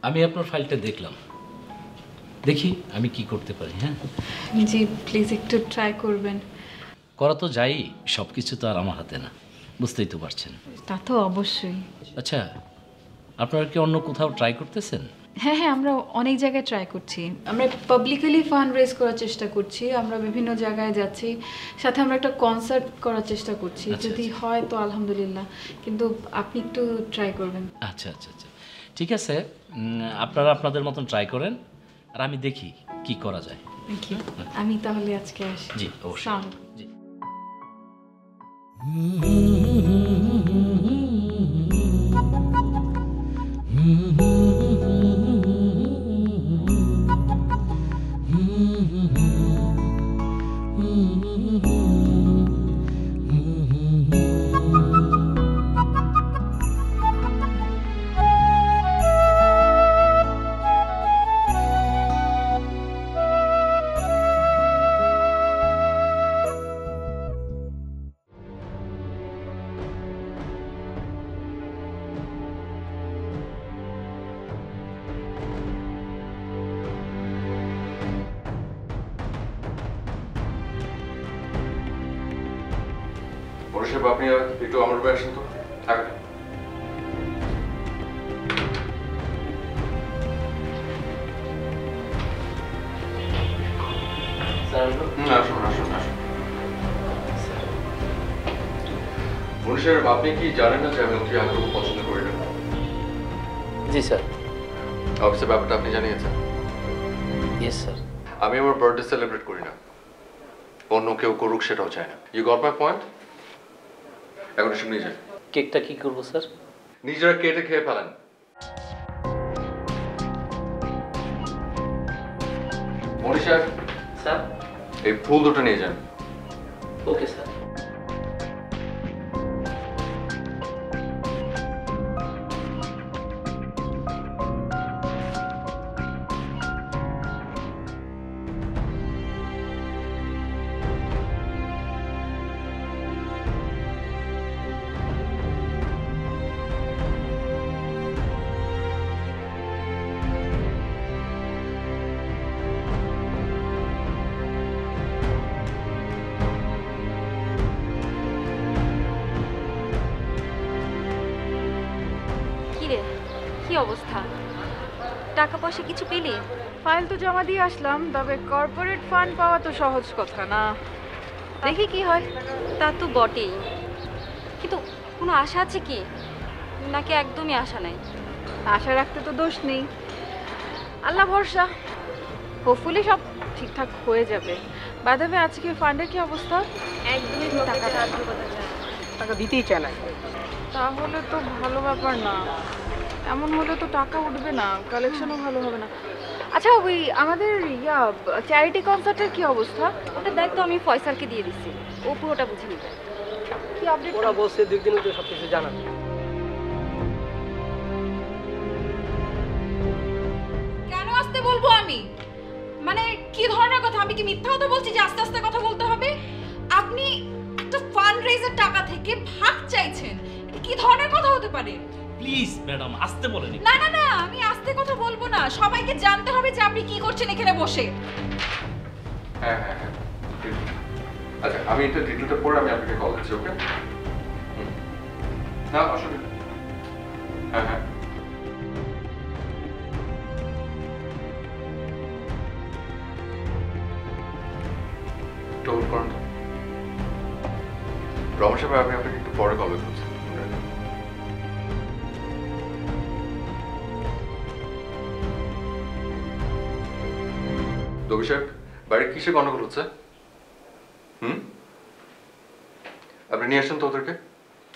আমি আপনার ফাইলটা দেখলাম, দেখি আমি কি করতে পারি। হ্যাঁ জি প্লিজ একটু ট্রাই করবেন। করা তো যাই, সব কিছু তো আর আমার হাতে না, বুঝতেই তো পারছেন। তা তো অবশ্যই। আচ্ছা, আপনারা কি অন্য কোথাও ট্রাই করতেছেন? হ্যাঁ হ্যাঁ, আমরা অনেক জায়গায় ট্রাই করছি। আমরা পাবলিকলি ফান্ড রেজ করার চেষ্টা করছি, আমরা বিভিন্ন জায়গায় যাচ্ছি, সাথে আমরা একটা কনসার্ট করার চেষ্টা করছি। যদি হয় তো আলহামদুলিল্লাহ, কিন্তু আপনি একটু ট্রাই করবেন। আচ্ছা আচ্ছা আচ্ছা, ঠিক আছে। আপনারা আপনাদের মতন ট্রাই করেন, আর আমি দেখি কি করা যায়। Thank you. আমি তাহলে আজকে আসি। জি অবশ্যই। সালাম। জি। সাহেব, আপনি একটু আমার রুমে আসেন তো। থাকবেন আসুন আসুন আসুন। মনি সাহেব, আপনি কি জানেন না যে আমি অতি আগ্রহ পছন্দ করি না? জি স্যার। অফিসের ব্যাপারটা আপনি জানিয়েছেন? Yes sir. আমি আমার বার্থডে সেলিব্রেট করি না, অন্য কেউ করুক সেটাও চায় না। You got my point? এখন এসব নিয়ে যান। কেকটা কি করবো স্যার? নিজেরা কেটে খেয়ে ফেলেন। মনি সাহেব, স্যার। এই ফুল দুটো নিয়ে যান। Okay sir. কি অবস্থা? টাকা পয়সা কিছু পেলি? ফাইল তো জমা দিয়ে আসলাম, তবে কর্পোরেট ফান্ড পাওয়া তো সহজ কথা না। দেখি কি হয়। তা তো বটেই, কিন্তু কোনো আশা আছে কি, নাকি একদমই আশা নাই? আশা রাখতে তো দোষ নেই, আল্লাহ ভরসা। হোপফুলি সব ঠিকঠাক হয়ে যাবে। বাদাবে আজকে ফান্ডের কি অবস্থা? একদমই টাকা দিতেই চায় না। তাহলে তো ভালো ব্যাপার না, এমন হলে তো টাকা উঠবে না, কালেকশনও ভালো হবে না। আচ্ছা ওই আমাদের চ্যারিটি কনসার্টের কি অবস্থা? ওটার দায়িত্ব আমি ফয়সালকে দিয়ে দিচ্ছি, ও পুরোটা বুঝে নেবে। কি আপডেট? ওরা বলছে 2 দিনের মধ্যে সবকিছু জানাবে। কেন আসতে বলবো আমি? মানে কি ধরনের কথা? আমি কি মিথ্যা কথা বলছি যে আস্তে আস্তে কথা বলতে হবে? আপনি একটা ফান্ড রেজের টাকা থেকে ভাগ চাইছেন, এটা কি ধরনের কথা হতে পারে? প্লিজ ম্যাডাম, আসতে বলেন। না না না, আমি আস্তে কথা বলবো না, সবাইকে জানতে হবে যে আপনি কি করছেন এখানে বসে। হ্যাঁ হ্যাঁ হ্যাঁ, আচ্ছা আমি এটা ডিটেলটা পড়ে আমি আপনাকে কল দিচ্ছি। ওকে? না অসুবিধা। হ্যাঁ হ্যাঁ, একটু হোল্ড করুন তো। রমেশ ভাই, আমি আপনাকে একটু পরে কল করছি। দবি সাহেব, বাড়ির কিসে গন্ডগোল হচ্ছে? আপনি নিয়ে আসেন তো ওদেরকে,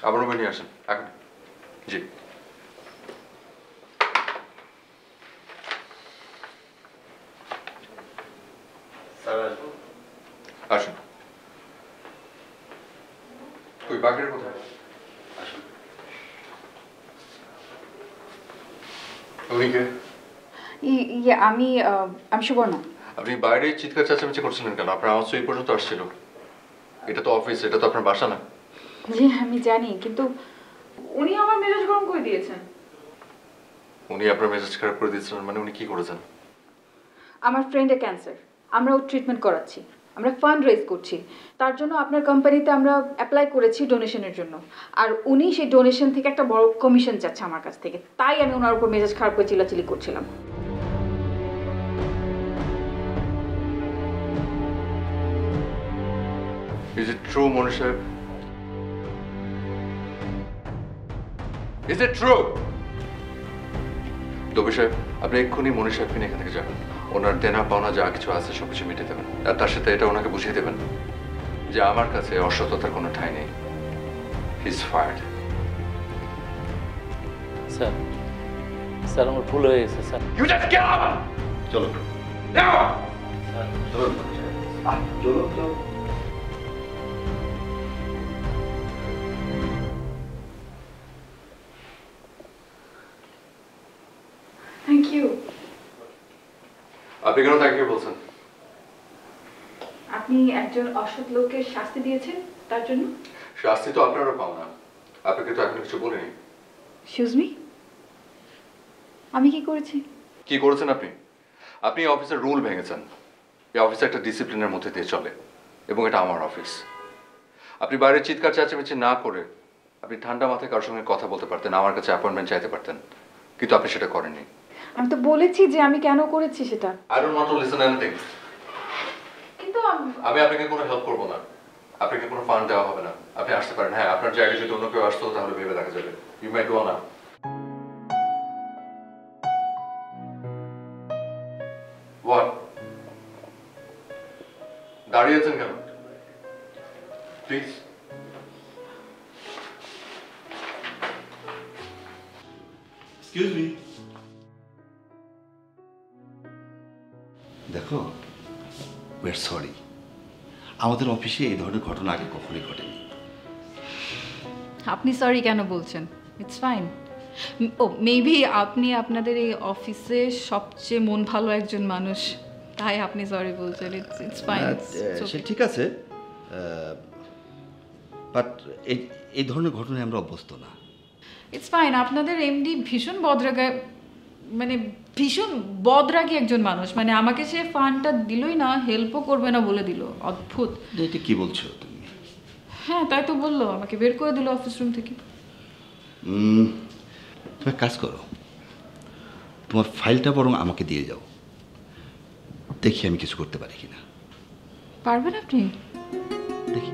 আবার রুমে নিয়ে আসেন এখন। জি। আসুন। ওই বাকির কোথায়? উনি কে? আমি সুবর্ণা। আপনি বাইরে চিৎকার চেঁচামেচি করছিলেন কেন? আপনার আওয়াজ তো এই পর্যন্ত আসছিল। এটা তো অফিস, এটা তো আপনার বাসা না। জি আমি জানি, কিন্তু উনি আমার মেজাজ গরম করে দিয়েছেন। উনি আপনার মেজাজ খারাপ করে দিচ্ছিলেন মানে উনি কি করেছেন? আমার ফ্রেন্ডের ক্যান্সার, আমরা ওর ট্রিটমেন্ট করাচ্ছি, আমরা ফান্ড রেজ করছি, তার জন্য আপনার কোম্পানিতে আমরা অ্যাপ্লাই করেছি ডোনেশনের জন্য, আর উনি সেই ডোনেশন থেকে একটা বড় কমিশন চাচ্ছে আমার কাছ থেকে, তাই আমি ওনার উপর মেজাজ খারাপ করে চিল্লাচিল্লি করছিলাম। Is it true, মনি সাহেব? Is it true? দবি সাহেব, আপনি এক্ষুনি মনি সাহেবকে নিয়ে এখান থেকে যাবেন। ওনার দেনা পাওনা যা কিছু আছে সবকিছু মিটিয়ে দেবেন, আর তার সাথে এটা ওনাকে বুঝিয়ে দেবেন যে আমার কাছে অসততার কোনো ঠাঁই নেই। He's fired. স্যার, স্যার আমার ভুল হয়ে গেছে sir. You just get out! চলো Now! চলো চলো চলো। Thank you. আপনি কেন থ্যাংক ইউ বলছেন? আপনি একজন অসৎ লোকের শাস্তি দিয়েছেন তার জন্য। শাস্তি তো আপনারও পাও না, আপনাকে তো এখন কিছু বলিনি। এক্সকিউজ মি, আমি কি করেছি? কি করেছেন আপনি? আপনি অফিসের রুল ভেঙেছেন। এই অফিসে একটা ডিসিপ্লিনের মধ্যে দিয়ে চলে, এবং এটা আমার অফিস। আপনি বাইরে চিৎকার চেঁচামেচি না করে আপনি ঠান্ডা মাথায় কারোর সঙ্গে কথা বলতে পারতেন, আমার কাছে অ্যাপয়েন্টমেন্ট চাইতে পারতেন, কিন্তু আপনি সেটা করেননি। আমি তো বলেছি যে আমি কেন করেছি সেটা। I don't want to listen anything. কিন্তু আমি আপনাকে কোনো হেল্প করবো না, আপনাকে কোনো ফান্ড দেওয়া হবে না। আপনি আসতে পারেন। হ্যাঁ, আপনার জায়গায় যদি অন্য কেউ আসতো তাহলে ভেবে দেখা যাবে। ইউ মাইট গো না। What? দাঁড়িয়ে আছেন কেন? প্লিজ। Excuse me. দেখো, উই আর সরি, আমাদের অফিসে এই ধরনের ঘটনা আগে কখনোই ঘটেনি। আপনি সরি কেন বলছেন? It's fine. ও মেবি আপনি আপনাদের এই অফিসে সবচেয়ে মন ভালো একজন মানুষ, তাই আপনি সরি বলছেন। It's fine. সে ঠিক আছে, বাট এই ধরনের ঘটনায় আমরা অভ্যস্ত না। It's fine. আপনাদের এমডি ভীষণ ভীষণ বদরাগী একজন মানুষ, মানে আমাকে সে ফান্ডটা দিলই না, হেল্পও করবে না বলে দিল। অদ্ভুত। এটা কি বলছো তুমি? হ্যাঁ, তাই তো বললো, আমাকে বের করে দিল অফিস রুম থেকে। তুমি এক কাজ করো, তোমার ফাইলটা বরং আমাকে দিয়ে যাও, দেখি আমি কিছু করতে পারি কিনা। পারবেন আপনি? দেখি।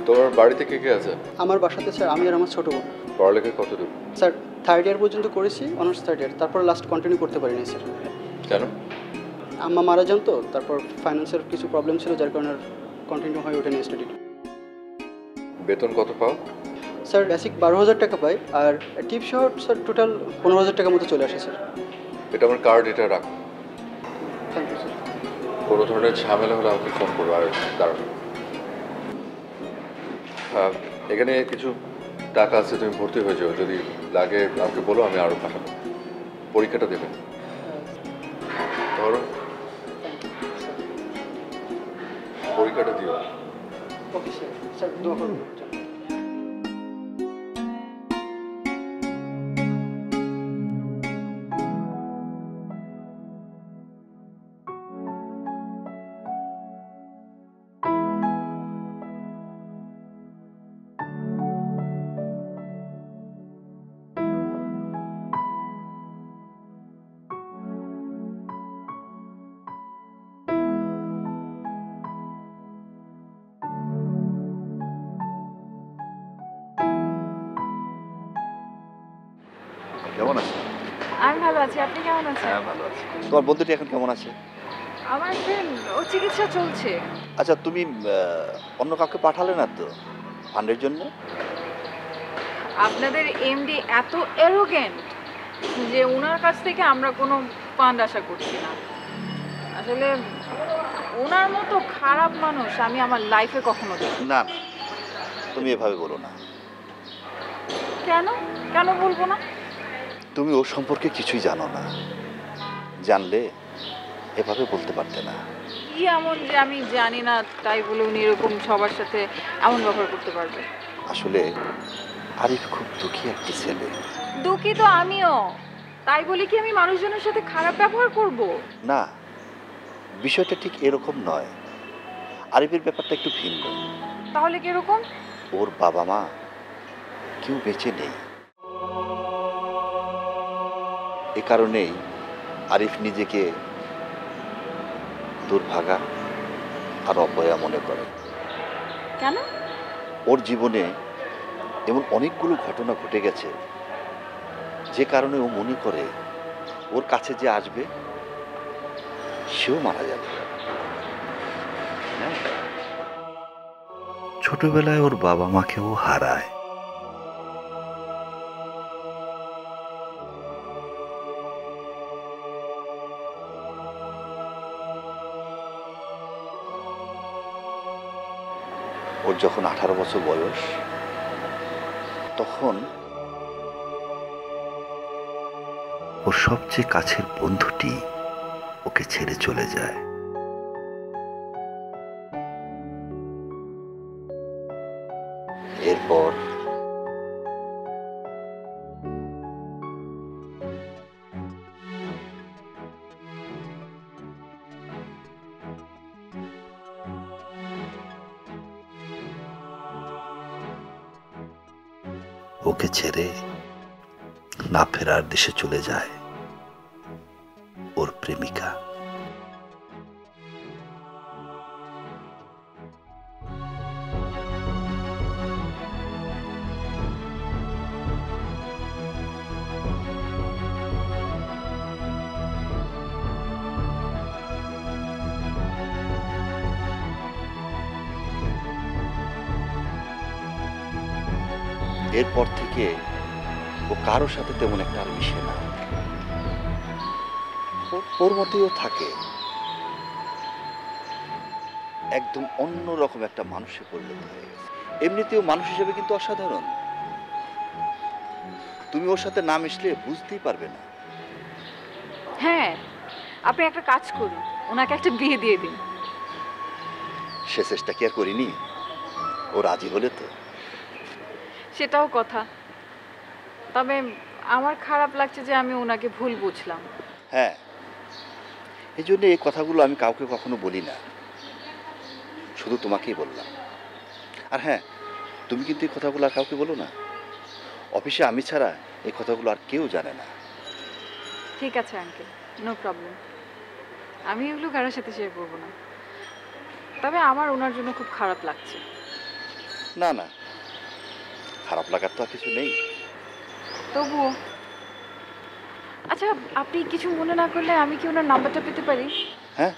তোমার বাড়িতে কে কে আছে? আমার বাসাতে স্যার আমি আর আমার ছোটো বোন। পড়ালেখা কতদূর? স্যার 3rd ইয়ার পর্যন্ত করেছি, অনার্স 3rd ইয়ার, তারপর লাস্ট কন্টিনিউ করতে পারিনি স্যার। কেন? আম্মা মারা যান তো, তারপর ফাইন্যান্সের কিছু প্রবলেম ছিল, যার কারণে কন্টিনিউ হয়ে ওঠেনি স্টাডি। বেতন কত পাও? স্যার বেসিক 12,000 টাকা পাই, আর টিপ সহ স্যার টোটাল 15,000 টাকার মতো চলে আসে স্যার। এটা আমার কার্ড, এটা রাখো। Thank you sir. কোনো ধরনের ঝামেলা হলে আমাকে ফোন করবো। আর দাঁড়ানো, এখানে কিছু টাকা আছে, তুমি ভর্তি হয়ে যাও। যদি লাগে আমাকে বলো, আমি আরও পাঠাবো। পরীক্ষাটা দেবেন। ধরো পরীক্ষাটা দিও। ওকে স্যার, স্যার দোয়া করুন। কেমন আছে? আমি ভালো আছি, আপনি কেমন আছেন? হ্যাঁ, ভালো আছি। তোমার বন্ধুটি এখন কেমন আছে? আমার ফ্রেন্ড, ও চিকিৎসা চলছে। আচ্ছা, তুমি অন্য কাউকে পাঠালে না তো ফান্ডের জন্য? আপনাদের এমডি এত অ্যারোগেন্ট যে ওনার কাছ থেকে আমরা কোনো ফান্ড আশা করছি না। আসলে ওনার মতো খারাপ মানুষ আমি আমার লাইফে কখনো দেখি না না, তুমি এভাবে বলো না। কেন কেন বলবো না? তুমি ওর সম্পর্কে কিছুই জানো না, জানলে এভাবে বলতে পারতে না। কি এমন যে আমি জানি না তাই বলে উনি এরকম সবার সাথে এমন ব্যবহার করতে পারবে? আসলে আরিফ খুব দুঃখী একটা ছেলে। দুঃখী তো আমিও, তাই বলে কি আমি মানুষজনের সাথে খারাপ ব্যবহার করব? না, বিষয়টা ঠিক এরকম নয়। আরিফের ব্যাপারটা একটু ভিন্ন। তাহলে কিরকম? ওর বাবা মা কেউ বেঁচে নেই, এ কারণেই আরিফ নিজেকে দুর্ভাগা আর অপয়া মনে করে। কেন? ওর জীবনে এমন অনেকগুলো ঘটনা ঘটে গেছে যে কারণে ও মনে করে ওর কাছে যে আসবে সেও মারা যাবে। ছোটবেলায় ওর বাবা মাকেও হারায়। ওর যখন 18 বছর বয়স, তখন ওর সবচেয়ে কাছের বন্ধুটি ওকে ছেড়ে চলে যায়। এরপর ওকে ছেড়ে না ফেরার দেশে চলে যায় ওর প্রেমিকা। এরপর থেকে ও কারোর সাথে তেমন একটা আর মিশে না, ওর মতেও থাকে। একদম অন্যরকম একটা মানুষে পরিণত হয়ে গেছে। এমনিতেও মানুষ হিসেবে কিন্তু অসাধারণ, তুমি ওর সাথে না মিশলে বুঝতেই পারবে না। হ্যাঁ, আপনি একটা কাজ করুন, ওনাকে একটা বিয়ে দিয়ে দিন। সে চেষ্টা কি আর করিনি? ও রাজি হলে তো। সেটাও কথা, তবে আমার খারাপ লাগছে যে আমি ওনাকে ভুল বুঝলাম। হ্যাঁ, এই জন্য এই কথাগুলো আমি কাউকে কখনো বলি না, শুধু তোমাকেই বললাম। আর হ্যাঁ, তুমি কিন্তু এই কথাগুলো আর কাউকে বলো না। অফিসে আমি ছাড়া এই কথাগুলো আর কেউ জানে না। ঠিক আছে আঙ্কেল, নো প্রবলেম। আমি এগুলো কারোর সাথে শেয়ার করবো না। তবে আমার ওনার জন্য খুব খারাপ লাগছে। না না, খারাপ লাগার তো আর কিছু নেই। তবুও আচ্ছা, আপনি কিছু মনে না করলে আমি কি ওনার নাম্বারটা পেতে পারি? হ্যাঁ,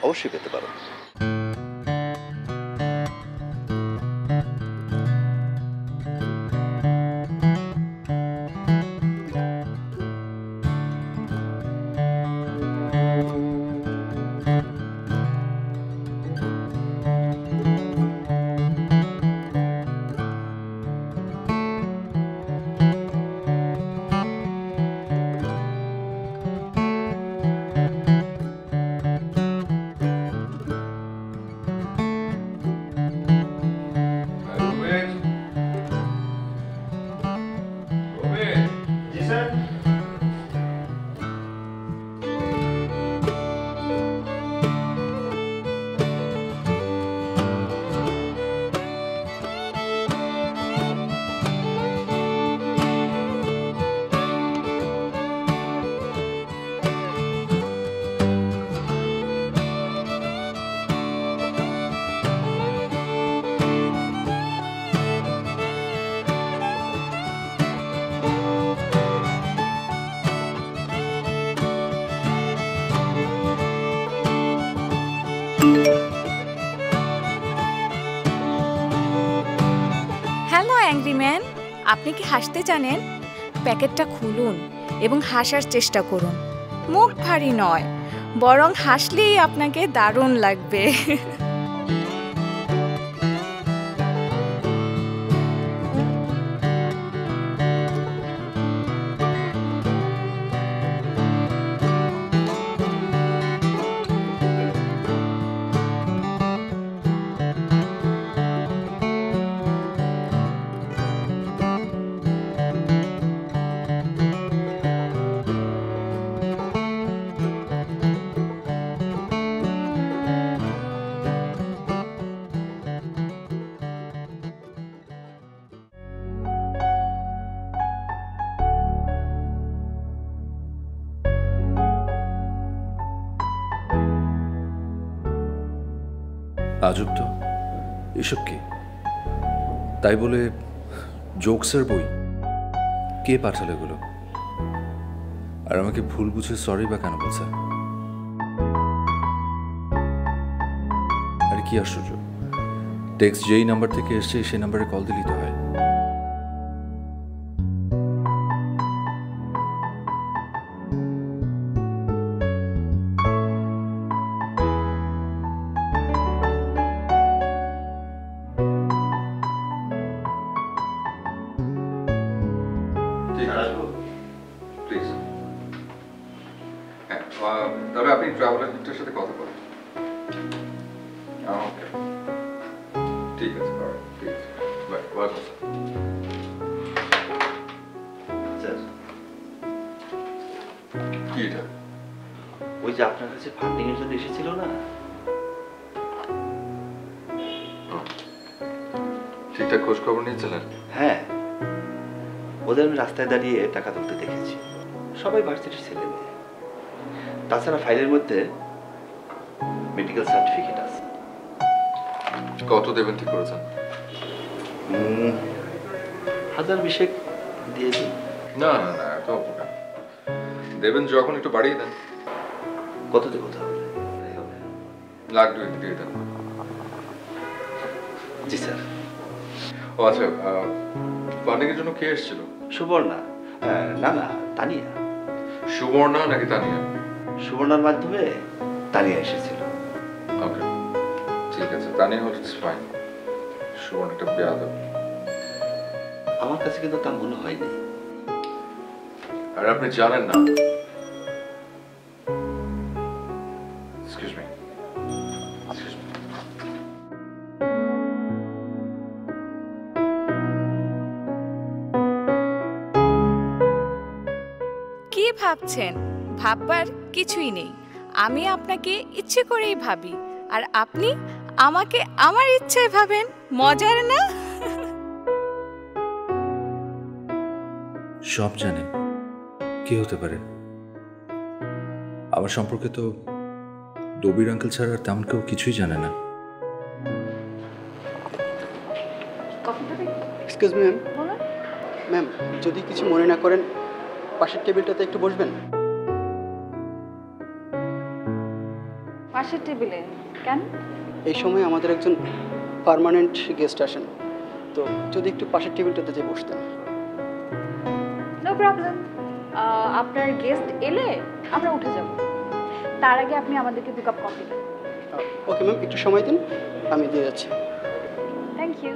অবশ্যই পেতে পারো। হ্যালো অ্যাংরি ম্যান, আপনি কি হাসতে জানেন? প্যাকেটটা খুলুন এবং হাসার চেষ্টা করুন। মুখ ভারী নয়, বরং হাসলেই আপনাকে দারুণ লাগবে। আজব তো, এসব কি? তাই বলে জোকসের বই? কে পাঠালো এগুলো? আর আমাকে ভুল বুঝে সরি বা কেন বলছে? আরে কি আশ্চর্য, টেক্সট যেই নাম্বার থেকে এসছে সেই নাম্বারে কল দিলেই তো হয়। প্লিজ। হ্যাঁ, তবে আপনি ট্রাভেল এজেন্টের সাথে কথা বলেন। ওকে, ঠিক আছে, ঠিক আছে, বাই। Welcome sir. কি এটা? ওই যে আপনার কাছে ফান্ডিং এর জন্য এসেছিল না, ঠিকঠাক খোঁজ খবর নিয়েছিলেন? হ্যাঁ, ওদের আমি রাস্তায় দাঁড়িয়ে টাকা তুলতে দেখেছি। সবাই ভার্সিটির ছেলে মেয়ে। তাছাড়া ফাইলের মধ্যে মেডিকেল সার্টিফিকেট আছে। কত দেবেন ঠিক করেছেন? 1020 দিয়ে দিন। না না না, এত দেবেন যখন একটু বাড়িয়ে দেন। কত দেবো তাহলে? $1,2,000 দিয়ে দেন। জি স্যার। ও আচ্ছা, ফান্ডিং এর জন্য কে এসেছিল? সুবর্ণা। না না, তানিয়া। সুবর্ণা নাকি তানিয়া? সুবর্ণার মাধ্যমে তানিয়া এসেছিল। ওকে, ঠিক আছে, তানিয়া হলে ইটস ফাইন। সুবর্ণা একটা বেয়াদব। আমার কাছে কিন্তু তা মনে হয়নি। আর আপনি জানেন না। Excuse me. কি ভাবছেন? ভাববার কিছুই নেই। আমি আপনাকে ইচ্ছে করেই ভাবি, আর আপনি আমাকে আমার ইচ্ছায় ভাবেন। মজার না? সব জানে, কি হতে পারে? আমার সম্পর্কে তো দবির আঙ্কেল ছাড়া আর তেমন কেউ কিছুই জানে না। Excuse me ma'am. ম্যাম, যদি কিছু মনে না করেন পাশের টেবিলটাতে একটু বসবেন। পাশের টেবিলে কেন? এই সময় আমাদের একজন পার্মানেন্ট গেস্ট আসেন, তো যদি একটু পাশের টেবিলটাতে যে বসতেন। No problem. আপনার গেস্ট এলে আমরা উঠে যাব, তার আগে আপনি আমাদেরকে 2 কাপ কফি দিন। ওকে ম্যাম, একটু সময় দিন, আমি দিয়ে যাচ্ছি। Thank you.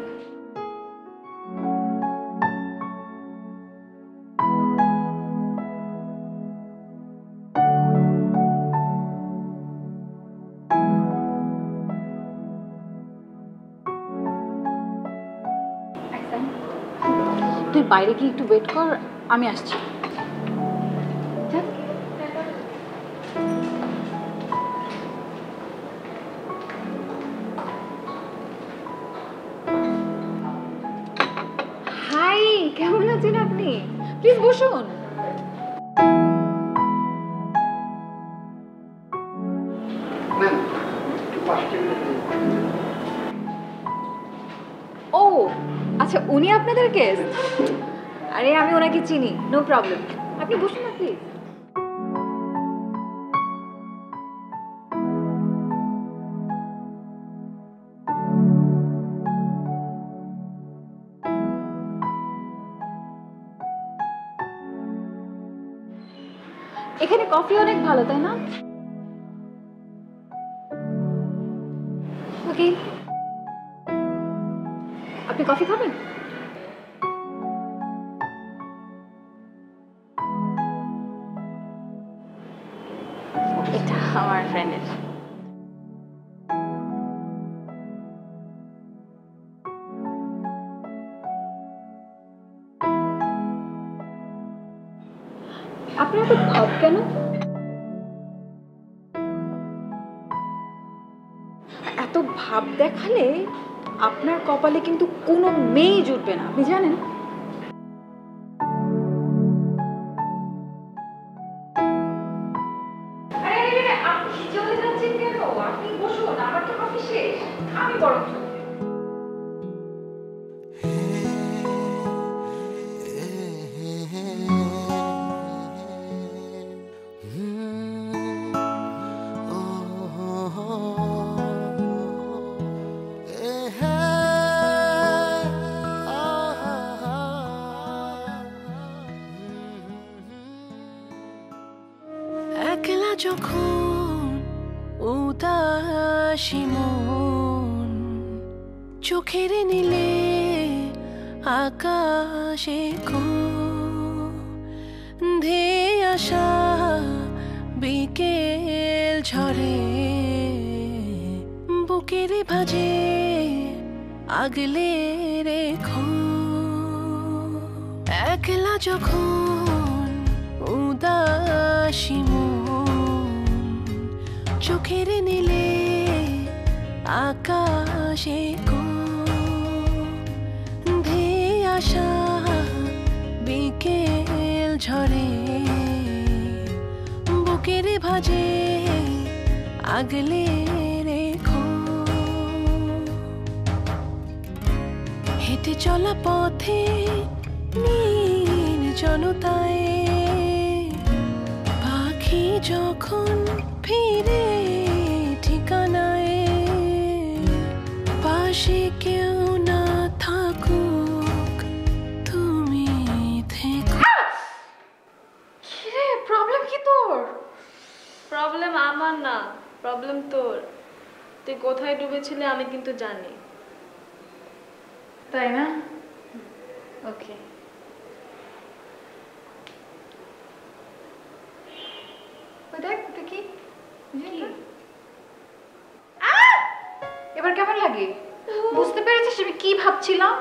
তুই বাইরে গিয়ে একটু ওয়েট কর, আমি আসছি। হাই, কেমন আছেন আপনি? প্লিজ বসুন। ম্যাম, একটু পাশের টেবিলটাতে। ও আচ্ছা, উনি আপনাদের গেস্ট? আরে আমি ওনাকে চিনি, নো প্রবলেম। আপনি বসুন না প্লিজ। এখানে কফি অনেক ভালো, তাই না? ওকে, আপনি কফি খাবেন? এটা আমার ফ্রেন্ডের। আপনার এত ভাব কেন? এত ভাব দেখালে আপনার কপালে কিন্তু কোনো মেয়েই জুটবে না, আপনি জানেন? আপনি চলে যাচ্ছেন কেন? আপনি বসুন, আমার তো কফি শেষ। আমি করো। একলা যখন উদাসী মন চোখের নীলে আকাশে ধেয়ে আসা বিকেল ঝরে বুকের ভাজে আগলে রেখো। একলা যখন উদাসী মন চোখের নীলে আকাশে ধেয়ে আসা বিকেল ঝরে বুকের ভাজে আগলে রেখো। হেঁটে চলা পথে নির্জনতায় পাখি যখন ফিরে ঠিকানায় পাশে কেউ না থাকুক তুমি থেকো। কিরে প্রবলেম কি তোর? প্রবলেম আমার না, প্রবলেম তোর। তুই কোথায় ডুবেছিলি আমি কিন্তু জানি। তাই না? ওকে। দেখ দেখি এবার কেমন লাগে? বুঝতে পেরেছিস আমি কি ভাবছিলাম?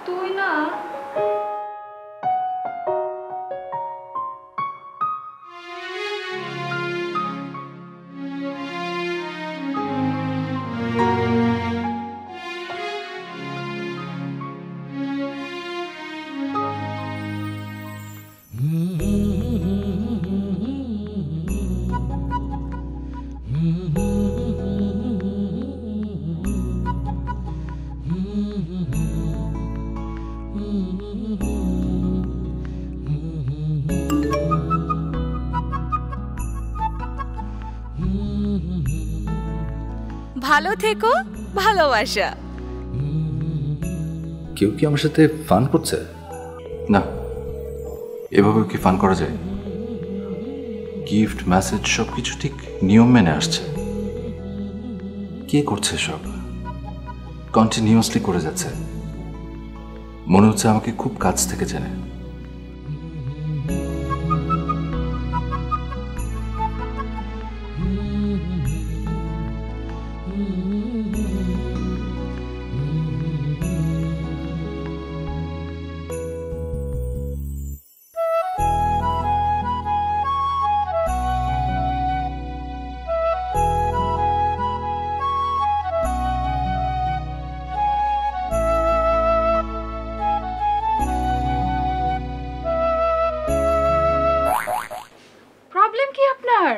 তুই না ভালো থেকো, ভালোবাসা। কেউ কি আমার সাথে ফান করছে? না, এভাবে কি ফান করা যায়? গিফট, মেসেজ সবকিছু ঠিক নিয়ম মেনে আসছে। কে করছে সব? কন্টিনিউয়াসলি করে যাচ্ছে। মনে হচ্ছে আমাকে খুব কাছ থেকে চেনে। প্রবলেম কি আপনার?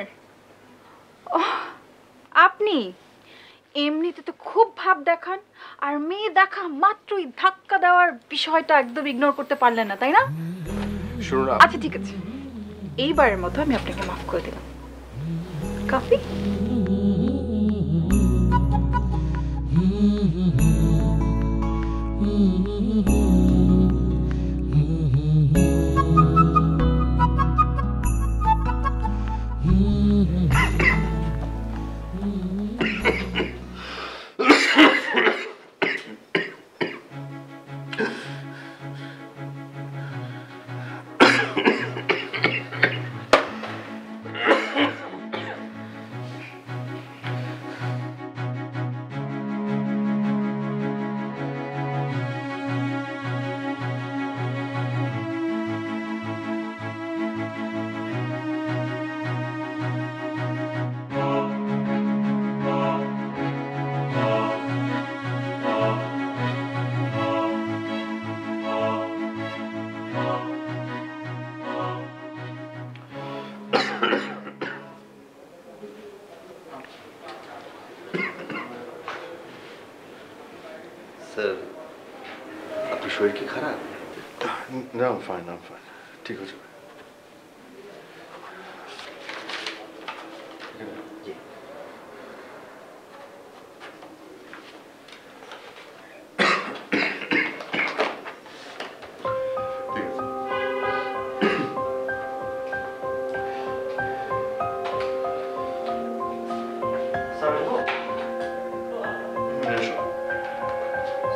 আপনি এমনিতে তো খুব ভাব দেখান, আর মেয়ে দেখা মাত্রই ধাক্কা দেওয়ার বিষয়টা একদম ইগনোর করতে পারলেন না, তাই না? আচ্ছা ঠিক আছে, এইবারের মতো আমি আপনাকে মাফ করে দিলাম। কফি? স্যার, আপনার শরীর কি খারাপ? না, আম ফাইন, ঠিক আছে।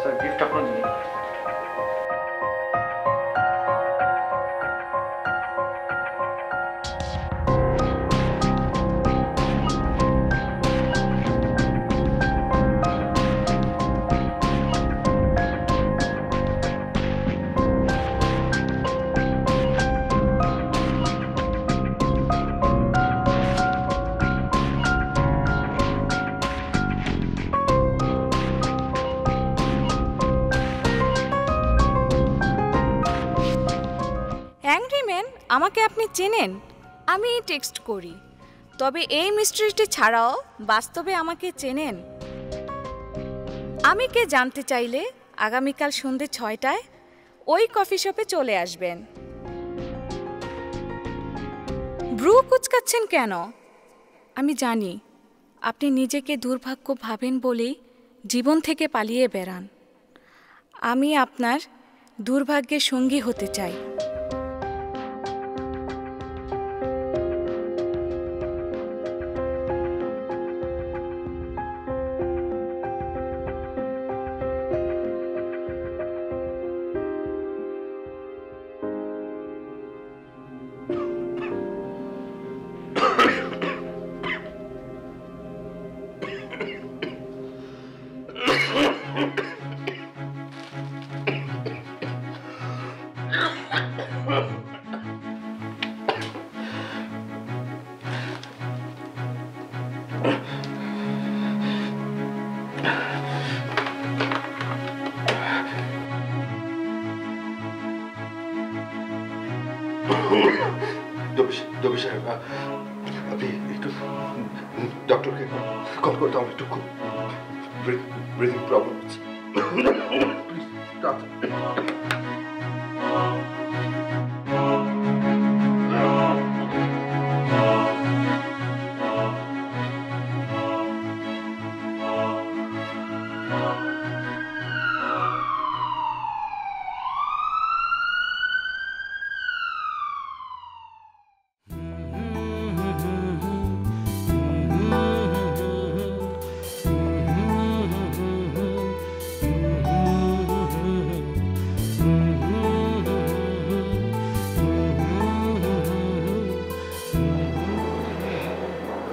স্যার গিফট আপনার নিয়ে। অ্যাংরি ম্যান, আমাকে আপনি চেনেন? আমি টেক্সট করি, তবে এই মিস্ট্রিটি ছাড়াও বাস্তবে আমাকে চেনেন? আমি কে জানতে চাইলে আগামীকাল সন্ধ্যে 6টায় ওই কফি শপে চলে আসবেন। ব্রু কুচকাচ্ছেন কেন? আমি জানি আপনি নিজেকে দুর্ভাগ্য ভাবেন বলেই জীবন থেকে পালিয়ে বেড়ান। আমি আপনার দুর্ভাগ্যের সঙ্গী হতে চাই। দবি সাহেব, আপনি একটু ডক্টরকে কল করতে, আমার একটু খুব ব্রিথিং প্রবলেম হচ্ছে।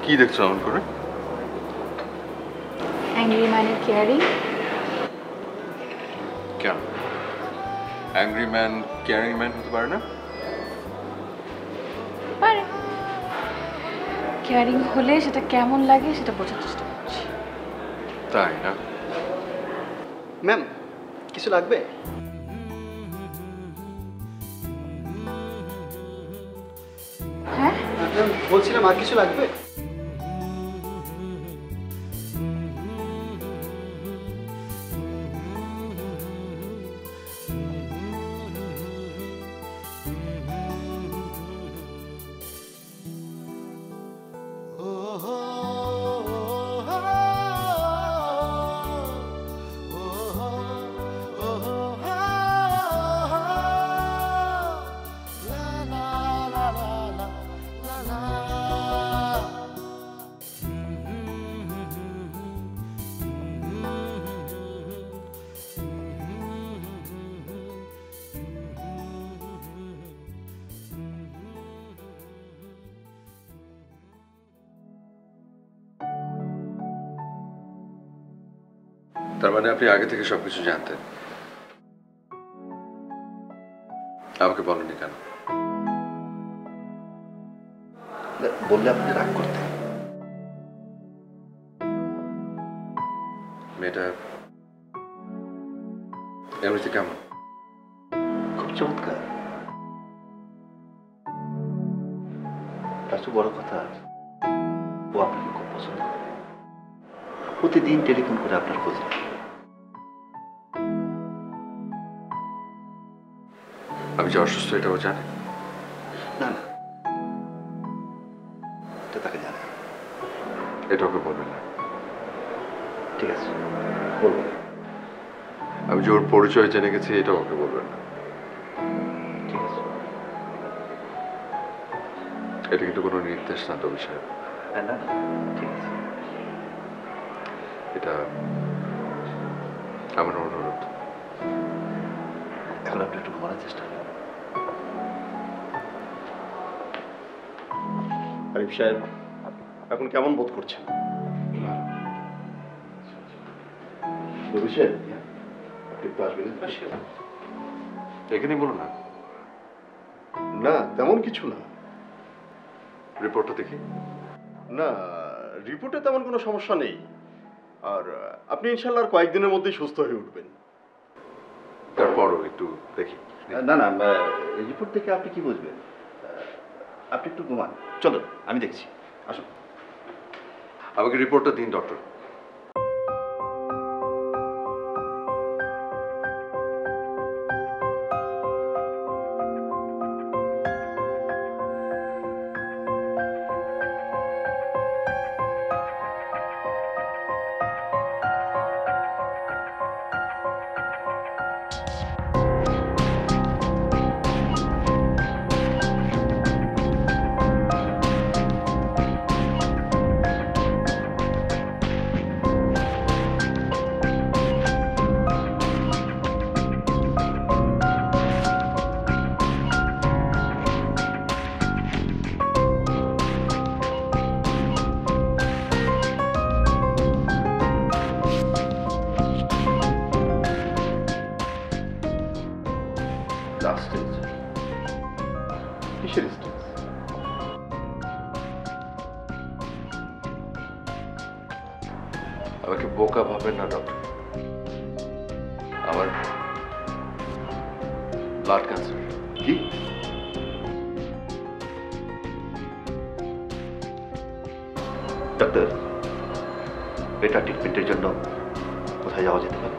কি দেখছো এমন করে? অ্যাংরি ম্যানের কেয়ারিং। কেন অ্যাংরি ম্যান কেয়ারিং ম্যান হতে পারে না? পারে। কেয়ারিং হলে সেটা কেমন লাগে সেটা বোঝার চেষ্টা করছি। তাই না? ম্যাম কিছু লাগবে? হ্যাঁ ম্যাম বলছিলাম আর কিছু লাগবে? তার মানে আপনি আগে থেকে সবকিছু জানতেন, আমাকে বলেননি কেন? বললে আপনি রাগ করতেন। মেয়েটা এমনিতে কেমন? খুব চমৎকার। তার চেয়ে বড় কথা, ও আপনাকে খুব পছন্দ করে। প্রতিদিন টেলিফোন করে আপনার খোঁজ নেয়। আমি যে অসুস্থ এটাও জানে? না না, এটা তাকে জানে। এটা ওকে বলবেন না। ঠিক আছে, বলবো। আমি যে ওর পরিচয় জেনে গেছি এটা ওকে বলবেন না। ঠিক আছে। এটা কিন্তু কোনো নির্দেশ না তো বিষয়। না না, ঠিক আছে। এটা আমার অনুরোধ। এখন আপনি একটু ঘুমানোর চেষ্টা করুন। আরিফ সাহেব এখন কেমন বোধ করছেন? আপনি একটু আসবেন? এখানেই বলুন না। না তেমন কিছু না। রিপোর্টটা দেখি। না, রিপোর্টে তেমন কোনো সমস্যা নেই। আর আপনি ইনশাল্লাহ আর কয়েকদিনের মধ্যেই সুস্থ হয়ে উঠবেন। তারপরও একটু দেখি। না না, রিপোর্ট থেকে আপনি কি বুঝবেন? আপনি একটু ঘুমান। চলো, আমি দেখছি। আসুন। আমাকে রিপোর্টটা দিন ডক্টর। কিসের স্টেজ? আমাকে বোকা ভাবেন না ডক্টর। আমার ব্লাড ক্যান্সার। কি? ডাক্তার, বেটার ট্রিটমেন্টের জন্য কোথায় যাওয়া যেতে পারে?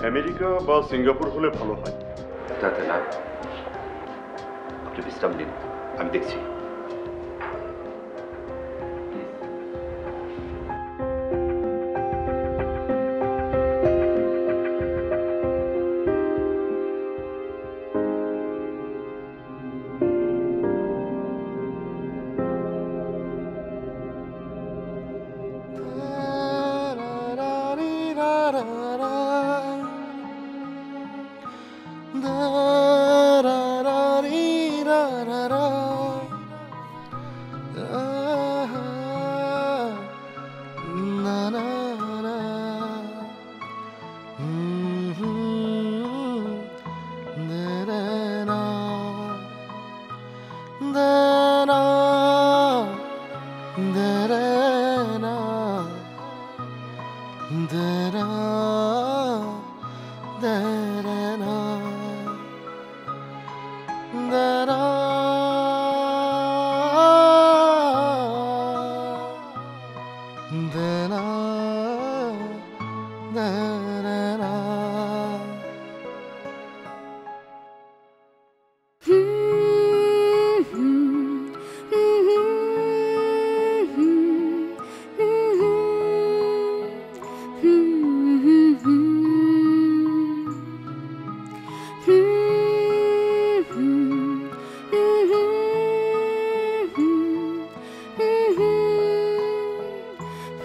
আমেরিকা বা সিঙ্গাপুর হলে ভালো হয়। তাতে না। আপনি বিশ্রাম নিন, আমি দেখছি।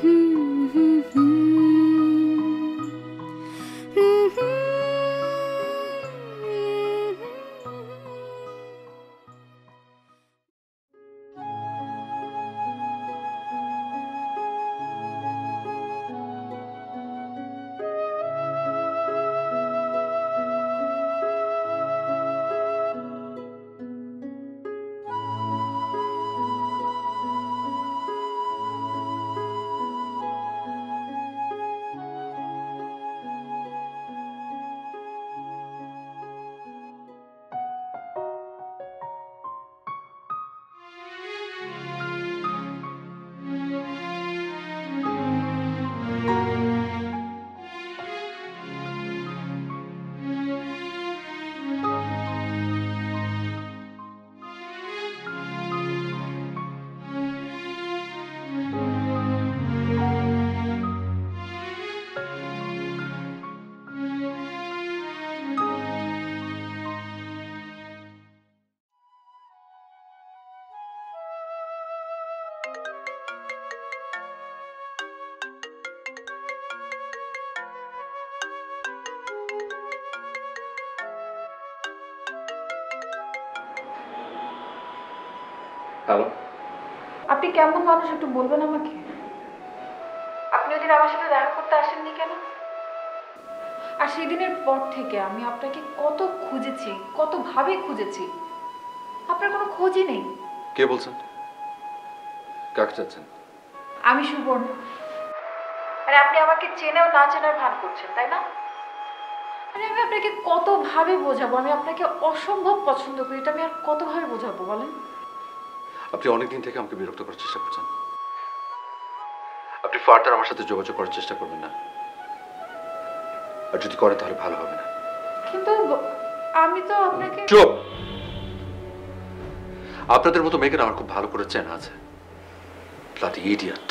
Hmm. হ্যালো। আপনি কেমন মানুষ একটু বলবেন আমাকে? আপনি ওই দিন আমার সাথে দেখা করতে আসেননি কেন? আর সেই দিনের পর থেকে আমি আপনাকে কত খুঁজেছি, কতভাবে খুঁজেছি, আপনার কোনো খোঁজই নেই। কে বলছেন? কাকে চাচ্ছেন? আমি সুবর্ণ। আরে আপনি আমাকে চেনেও না চেনার ভান করছেন, তাই না? আরে আমি আপনাকে কতভাবে বোঝাবো আমি আপনাকে অসম্ভব পছন্দ করি, এটা আমি আর কতভাবে বোঝাবো বলেন? আপনি অনেকদিন থেকে আমাকে বিরক্ত করার চেষ্টা করছেন। আপনি ফার্দার আমার সাথে যোগাযোগ করার চেষ্টা করবেন না, আর যদি করেন তাহলে ভালো হবে না। কিন্তু আমি তো আপনাকে চুপ! আপনাদের মতো মেয়েকে আমার খুব ভালো করে চেনা আছে। Bloody idiot.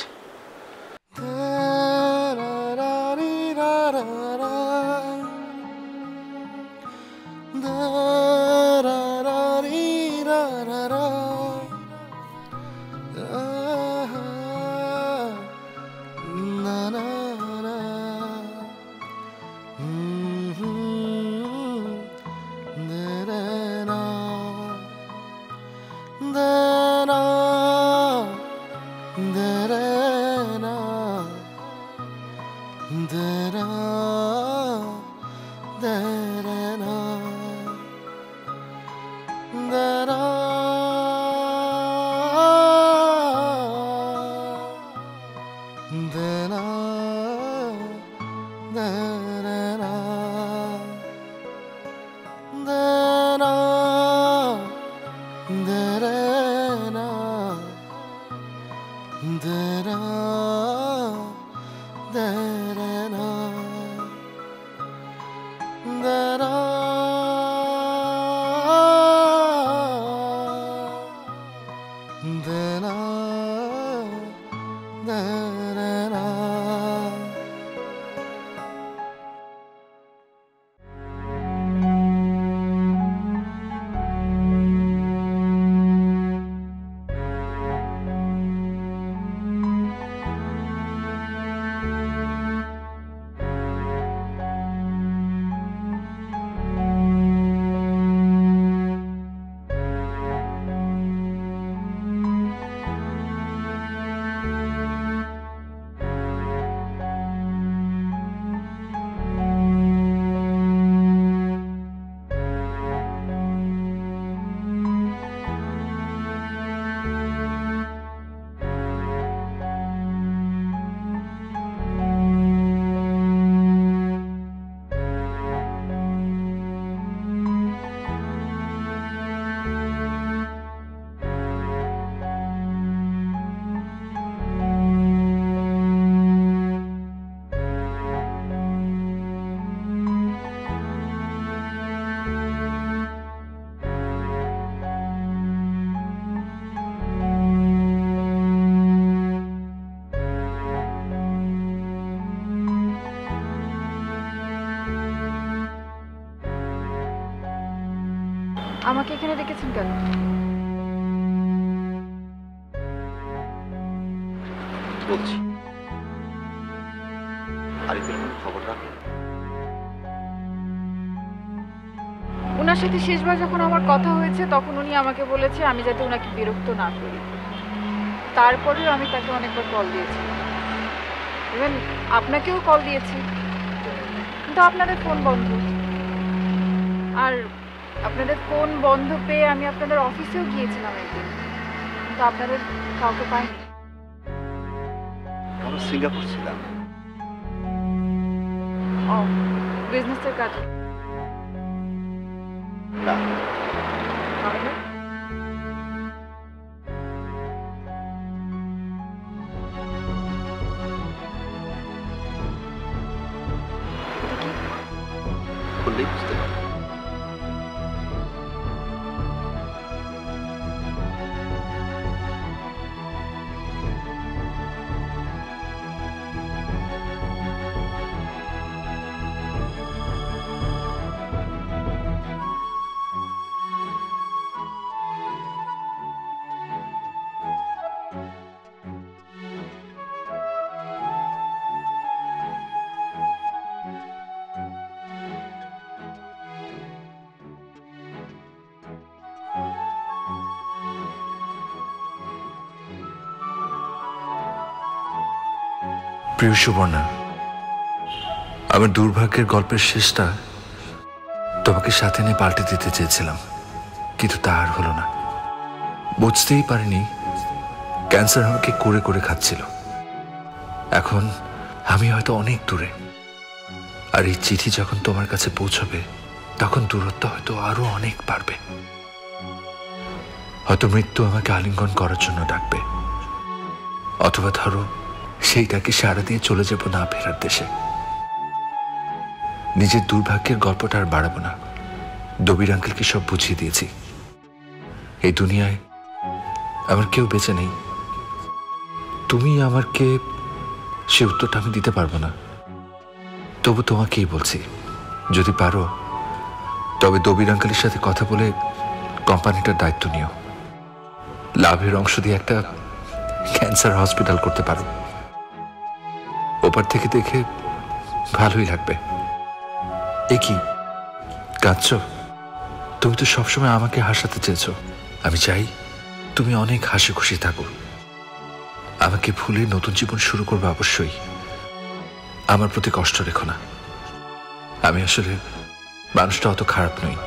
আমাকে এখানে রেখেছেন কেন? বলছি, আরিফের কোনো খবর রাখো? ওনার সাথে শেষবার যখন আমার কথা হয়েছে তখন উনি আমাকে বলেছে আমি যাতে ওনাকে বিরক্ত না করি। তারপরেও আমি তাকে অনেকবার কল দিয়েছি, ইভেন আপনাকেও কল দিয়েছি, কিন্তু আপনাদের ফোন বন্ধ। আর আপনাদের ফোন বন্ধ পেয়ে আমি আপনাদের অফিসেও গিয়েছিলাম একদিন, কিন্তু আপনাদের কাউকে পাইনি। আমরা সিঙ্গাপুর ছিলাম। ও, বিজনেসের কাজে? না, তাহলে বললেই বুঝতে পারবে। প্রিয় সুবর্ণা, আমার দুর্ভাগ্যের গল্পের শেষটা তোমাকে সাথে নিয়ে পাল্টে দিতে চেয়েছিলাম, কিন্তু তা আর হলো না। বুঝতেই পারিনি ক্যান্সার আমাকে করে করে খাচ্ছিল। এখন আমি হয়তো অনেক দূরে, আর এই চিঠি যখন তোমার কাছে পৌঁছবে তখন দূরত্ব হয়তো আরো অনেক বাড়বে। হয়তো মৃত্যু আমাকে আলিঙ্গন করার জন্য ডাকবে, অথবা ধরো সেইটাকে সাড়া দিয়ে চলে যাব না ফেরার দেশে। নিজের দুর্ভাগ্যের গল্পটা আর বাড়াবো না। দবির আঙ্কেলকে সব বুঝিয়ে দিয়েছি। এই দুনিয়ায় আমার কেউ বেঁচে নেই। তুমি আমাকে সে উত্তরটা আমি দিতে পারবো না, তবু তোমাকেই বলছি, যদি পারো তবে দবির আঙ্কেলের সাথে কথা বলে কোম্পানিটার দায়িত্ব নিও। লাভের অংশ দিয়ে একটা ক্যান্সার হসপিটাল করতে পারো। ওপার থেকে দেখে ভালোই লাগবে। এ কি কাঁদছো? তুমি তো সবসময় আমাকে হাসাতে চেয়েছো। আমি চাই তুমি অনেক হাসি খুশি থাকো। আমাকে ভুলে নতুন জীবন শুরু করবে অবশ্যই। আমার প্রতি কষ্ট রেখো না। আমি আসলে মানুষটা অত খারাপ নই।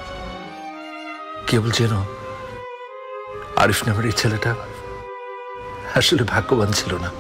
কেবল যেন আরিফ নামের এই ছেলেটা আসলে ভাগ্যবান ছিল না।